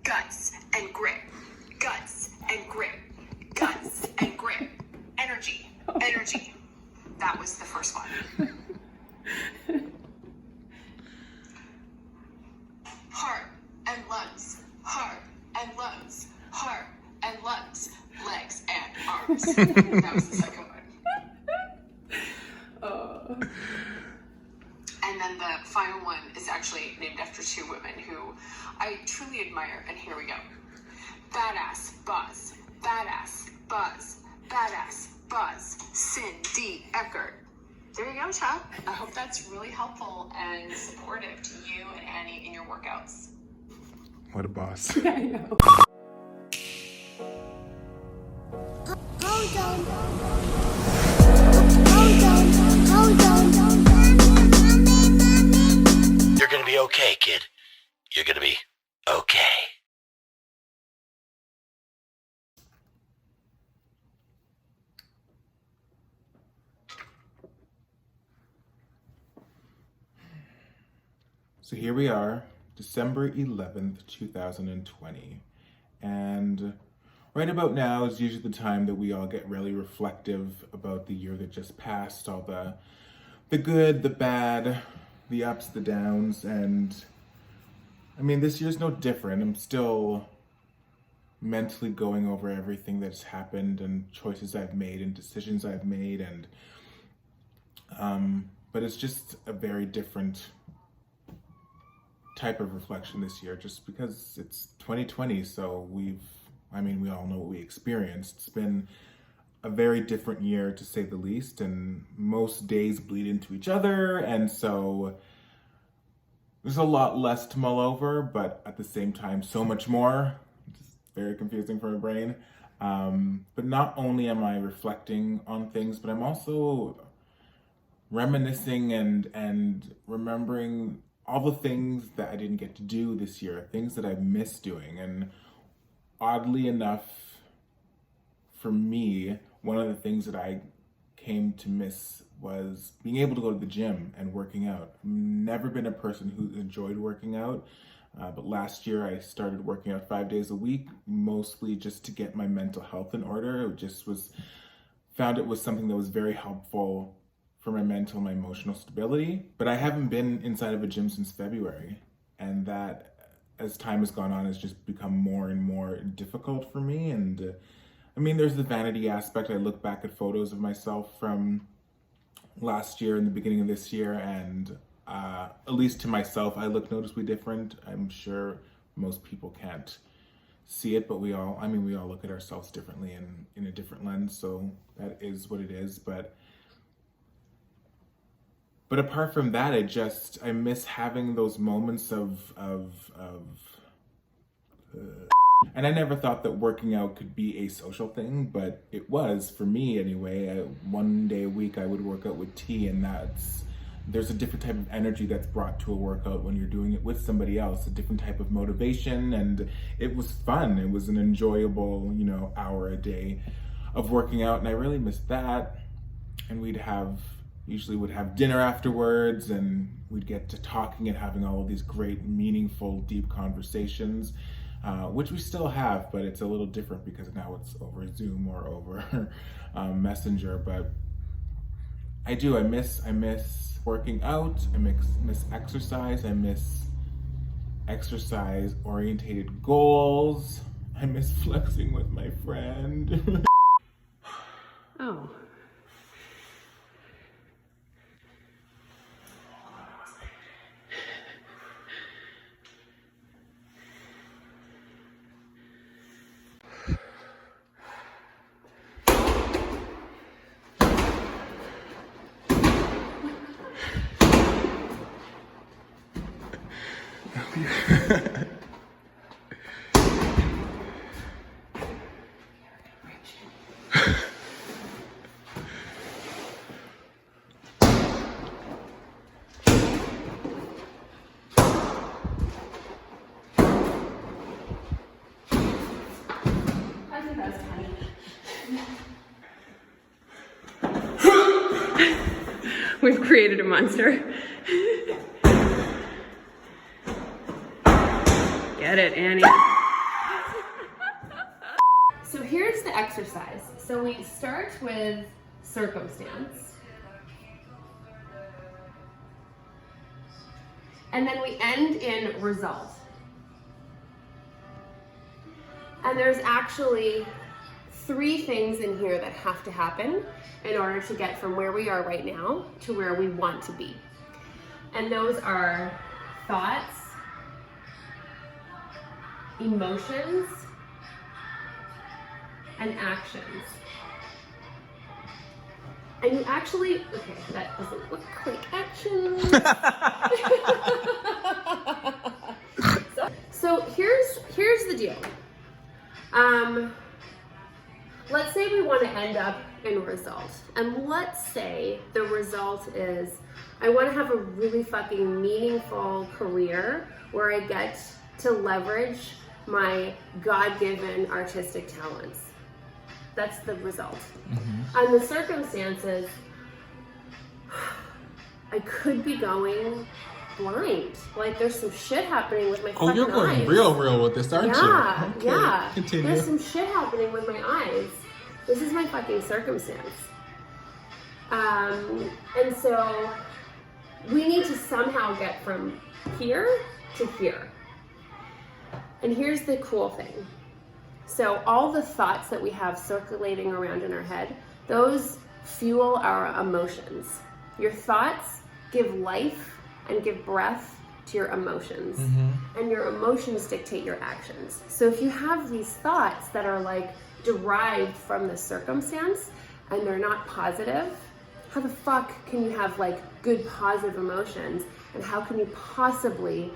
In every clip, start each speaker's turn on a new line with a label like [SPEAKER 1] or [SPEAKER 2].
[SPEAKER 1] guts and grit, guts and grit, guts and grit, energy, energy. That was the first one. Heart and lungs, heart and lungs, heart and lungs, legs and arms. That was the second one. And then the final one is actually named after two women who I truly admire, and here we go. Badass Buzz, Badass Buzz, Badass Buzz, Cindy Eckert. There you go, Chuck. I hope that's really helpful and supportive to you and Annie in your workouts.
[SPEAKER 2] What a boss.
[SPEAKER 3] I know.
[SPEAKER 4] You're gonna be okay, kid. You're gonna be okay.
[SPEAKER 2] So here we are, December 11th, 2020. And right about now is usually the time that we all get really reflective about the year that just passed, all the good, the bad, the ups, the downs, and I mean, this year's no different. I'm still mentally going over everything that's happened and choices I've made and decisions I've made, and but it's just a very different type of reflection this year, just because it's 2020. So we all know what we experienced. It's been a very different year, to say the least, and most days bleed into each other, and so there's a lot less to mull over, but at the same time, so much more. It's very confusing for my brain. But not only am I reflecting on things, but I'm also reminiscing and remembering all the things that I didn't get to do this year, things that I missed doing. And oddly enough, for me, one of the things that I came to miss was being able to go to the gym and working out. I've never been a person who enjoyed working out, but last year I started working out 5 days a week, mostly just to get my mental health in order. It just found it was something that was very helpful for my mental and my emotional stability. But I haven't been inside of a gym since February, and that, as time has gone on, has just become more and more difficult for me. And I mean, there's the vanity aspect. I look back at photos of myself from last year and the beginning of this year, and at least to myself, I look noticeably different. I'm sure most people can't see it, but we all look at ourselves differently and in a different lens, so that is what it is. But apart from that, I miss having those moments of and I never thought that working out could be a social thing, but it was for me anyway. One day a week I would work out with T, and there's a different type of energy that's brought to a workout when you're doing it with somebody else, a different type of motivation, and it was fun. It was an enjoyable, hour a day of working out, and I really missed that. And usually would have dinner afterwards, and we'd get to talking and having all of these great, meaningful, deep conversations, which we still have, but it's a little different because now it's over Zoom or over Messenger. But I miss working out, I miss exercise, I miss exercise-orientated goals, I miss flexing with my friend.
[SPEAKER 3] Oh. We've created a monster. Get it, Annie. exercise. So we start with circumstance. And then we end in result. And there's actually 3 things in here that have to happen in order to get from where we are right now to where we want to be. And those are thoughts, emotions, and actions. And you actually, okay, that doesn't look like actions. so here's the deal. Let's say we want to end up in result. And let's say the result is, I want to have a really fucking meaningful career where I get to leverage my God-given artistic talents. That's the result. Mm-hmm. And the circumstances, I could be going blind. Like, there's some shit happening with my fucking eyes.
[SPEAKER 2] Oh, you're going real with this, aren't you? Okay.
[SPEAKER 3] Yeah.
[SPEAKER 2] Continue.
[SPEAKER 3] There's some shit happening with my eyes. This is my fucking circumstance. And so we need to somehow get from here to here. And here's the cool thing. So all the thoughts that we have circulating around in our head, those fuel our emotions. Your thoughts give life and give breath to your emotions. Mm-hmm. And your emotions dictate your actions. So if you have these thoughts that are like derived from the circumstance and they're not positive, how the fuck can you have like good positive emotions? And how can you possibly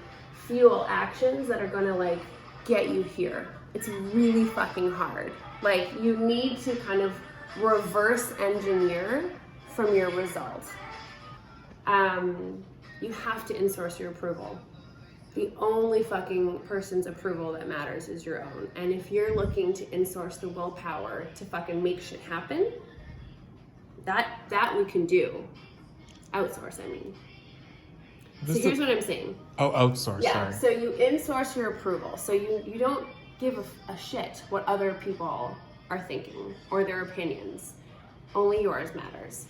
[SPEAKER 3] fuel actions that are gonna like get you here? It's really fucking hard. Like, you need to kind of reverse engineer from your result. You have to insource your approval. The only fucking person's approval that matters is your own. And if you're looking to insource the willpower to fucking make shit happen, that we can do. Outsource, I mean. So here's what I'm saying.
[SPEAKER 2] Oh, outsource,
[SPEAKER 3] yeah,
[SPEAKER 2] sorry.
[SPEAKER 3] So you insource your approval. So you don't give a shit what other people are thinking or their opinions. Only yours matters.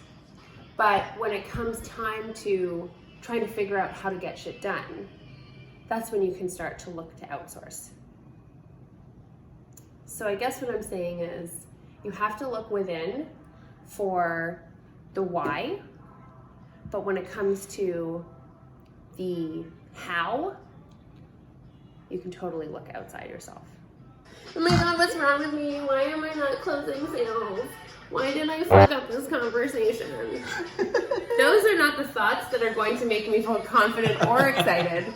[SPEAKER 3] But when it comes time to trying to figure out how to get shit done, that's when you can start to look to outsource. So I guess what I'm saying is you have to look within for the why, but when it comes to the how, you can totally look outside yourself. Oh my God, what's wrong with me? Why am I not closing sales? Why did I fuck up this conversation? Those are not the thoughts that are going to make me feel confident or excited.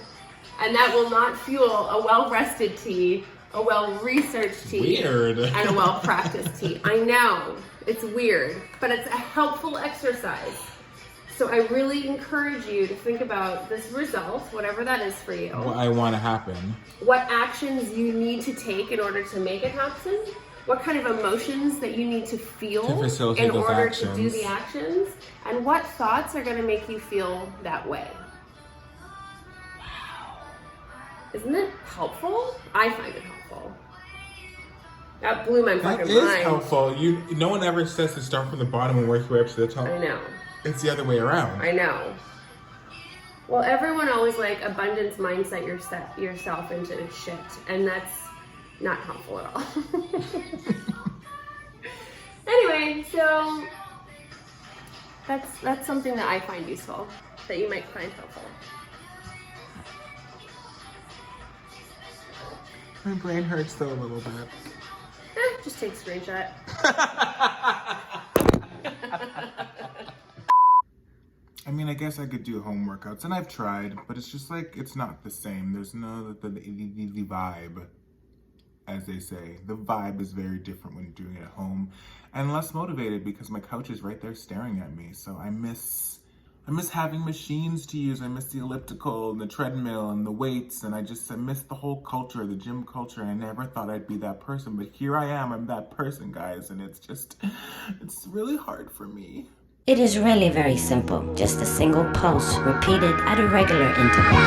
[SPEAKER 3] And that will not fuel a well-rested tea, a well-researched tea,
[SPEAKER 2] weird.
[SPEAKER 3] And a well-practiced tea. I know, it's weird, but it's a helpful exercise. So I really encourage you to think about this result, whatever that is for you.
[SPEAKER 2] What I want to happen.
[SPEAKER 3] What actions you need to take in order to make it happen. What kind of emotions that you need to feel in order to do the actions. And what thoughts are going to make you feel that way. Wow. Isn't it helpful? I find it helpful. That blew my fucking mind.
[SPEAKER 2] That is helpful. No one ever says to start from the bottom and work your way up to the top.
[SPEAKER 3] I know.
[SPEAKER 2] It's the other way around.
[SPEAKER 3] I know. Well, everyone always like abundance mindset yourself into shit, and that's not helpful at all. Anyway, so that's something that I find useful, that you might find helpful.
[SPEAKER 2] My brain hurts though a little bit.
[SPEAKER 3] Just take a screenshot.
[SPEAKER 2] I mean, I guess I could do home workouts, and I've tried, but it's just like, it's not the same. There's no, the vibe, as they say. The vibe is very different when you're doing it at home, and less motivated because my couch is right there staring at me. So I miss having machines to use. I miss the elliptical and the treadmill and the weights, and I miss the whole culture, the gym culture. And I never thought I'd be that person, but here I am. I'm that person, guys, and it's really hard for me.
[SPEAKER 5] It is really very simple. Just a single pulse repeated at a regular interval.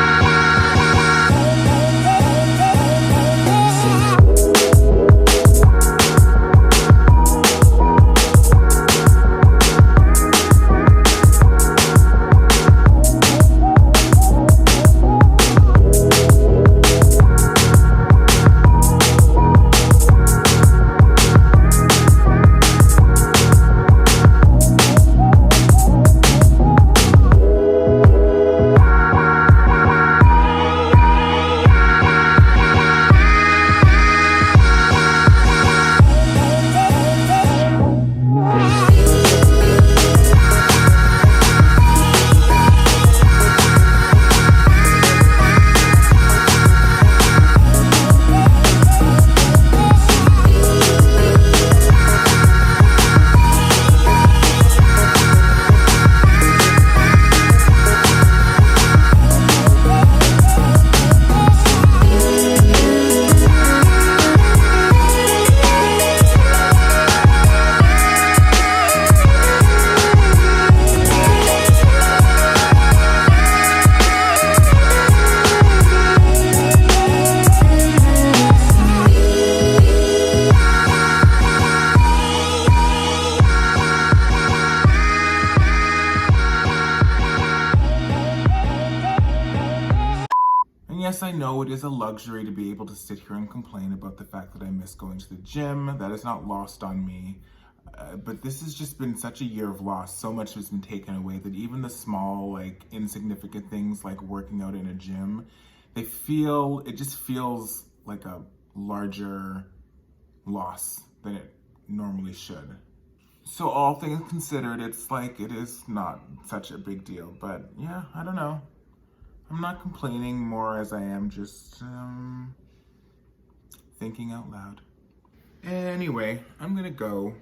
[SPEAKER 2] yes, I know it is a luxury to be able to sit here and complain about the fact that I miss going to the gym. That is not lost on me. But this has just been such a year of loss. So much has been taken away that even the small, like, insignificant things like working out in a gym, it just feels like a larger loss than it normally should. So all things considered, it's like it is not such a big deal. But yeah, I don't know. I'm not complaining more as I am just thinking out loud. Anyway, I'm gonna go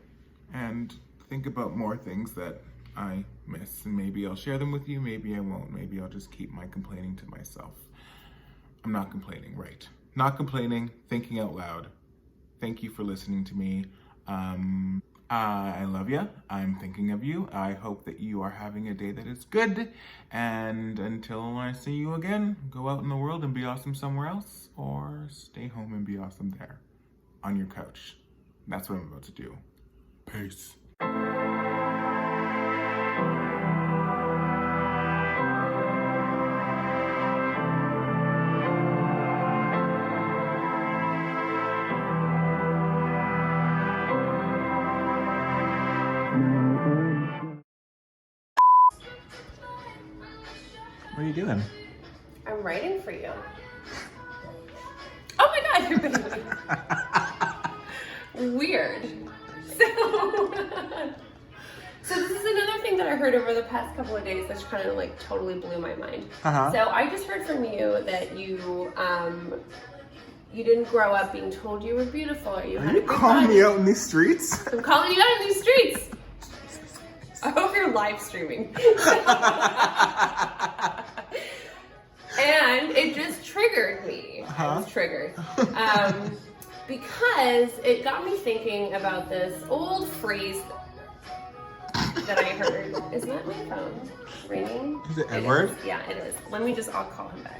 [SPEAKER 2] and think about more things that I miss, and maybe I'll share them with you, maybe I won't, maybe I'll just keep my complaining to myself. I'm not complaining, right? Not complaining, thinking out loud. Thank you for listening to me. I love you. I'm thinking of you. I hope that you are having a day that is good. And until I see you again, go out in the world and be awesome somewhere else, or stay home and be awesome there on your couch. That's what I'm about to do. Peace. What are you doing?
[SPEAKER 3] I'm writing for you. Oh my god, you're baby. Weird. So this is another thing that I heard over the past couple of days that's kind of like totally blew my mind. So I just heard from you that you didn't grow up being told you were beautiful or you had a good
[SPEAKER 2] calling
[SPEAKER 3] body.
[SPEAKER 2] me out in these streets?
[SPEAKER 3] I'm calling you out in these streets. I hope you're live streaming. And it just triggered me. I was triggered. Because it got me thinking about this old phrase that I heard. Is that my phone ringing?
[SPEAKER 2] Is it Edward?
[SPEAKER 3] Yeah, it is. I'll call him back.